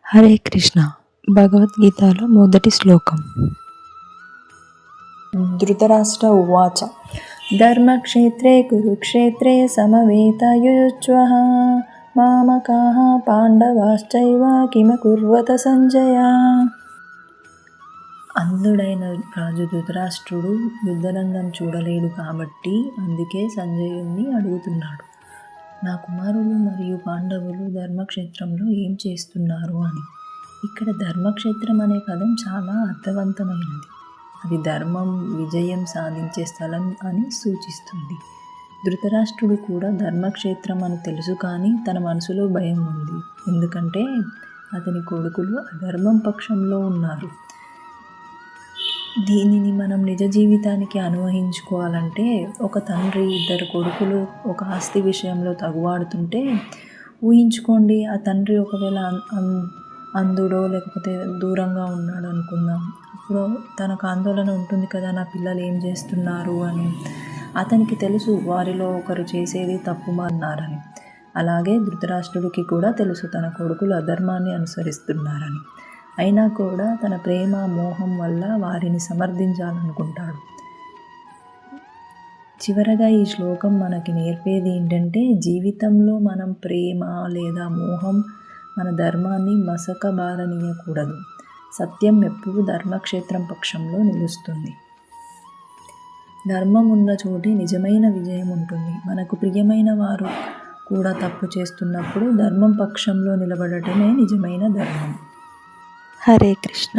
హరే కృష్ణ. భగవద్గీతలో మొదటి శ్లోకం. ధృతరాష్ట్ర ఉవాచ ధర్మక్షేత్రే కురుక్షేత్రే సమవేతయుయుత్సవః మామకాః పాండవాశ్చైవ కిమకుర్వత సంజయ. అంధుడైన రాజు ధృతరాష్ట్రుడు యుద్ధరంగం చూడలేడు కాబట్టి అందుకే సంజయుణ్ణి అడుగుతున్నాడు, నా కుమారులు మరియు పాండవులు ధర్మక్షేత్రంలో ఏం చేస్తున్నారు అని. ఇక్కడ ధర్మక్షేత్రం అనే పదం చాలా అర్థవంతమైనది. అది ధర్మం విజయం సాధించే స్థలం అని సూచిస్తుంది. ధృతరాష్ట్రుడు కూడా ధర్మక్షేత్రం అని తెలుసు, కానీ తన మనసులో భయం ఉంది. ఎందుకంటే అతని కొడుకులు అధర్మం పక్షంలో ఉన్నారు. దీనిని మనం నిజ జీవితానికి అన్వయించుకోవాలంటే, ఒక తండ్రి ఇద్దరు కొడుకులు ఒక ఆస్తి విషయంలో తగువాడుతుంటే ఊహించుకోండి. ఆ తండ్రి ఒకవేళ అంధుడో లేకపోతే దూరంగా ఉన్నాడు అనుకుందాం. అప్పుడు తనకు ఆందోళన ఉంటుంది కదా, నా పిల్లలు ఏం చేస్తున్నారు అని. అతనికి తెలుసు వారిలో ఒకరు చేసేది తప్పు అన్నారని. అలాగే ధృతరాష్ట్రుడికి కూడా తెలుసు తన కొడుకులు అధర్మాన్ని అనుసరిస్తున్నారని. అయినా కూడా తన ప్రేమ మోహం వల్ల వారిని సమర్థించాలనుకుంటాడు. చివరగా ఈ శ్లోకం మనకి నేర్పేది ఏంటంటే, జీవితంలో మనం ప్రేమ లేదా మోహం మన ధర్మాన్ని మసకబారనీయకూడదు. సత్యం ఎప్పుడూ ధర్మక్షేత్రం పక్షంలో నిలుస్తుంది. ధర్మం ఉన్న చోటే నిజమైన విజయం ఉంటుంది. మనకు ప్రియమైన వారు కూడా తప్పు చేస్తున్నప్పుడు ధర్మం పక్షంలో నిలబడటమే నిజమైన ధర్మం. హరే కృష్ణ.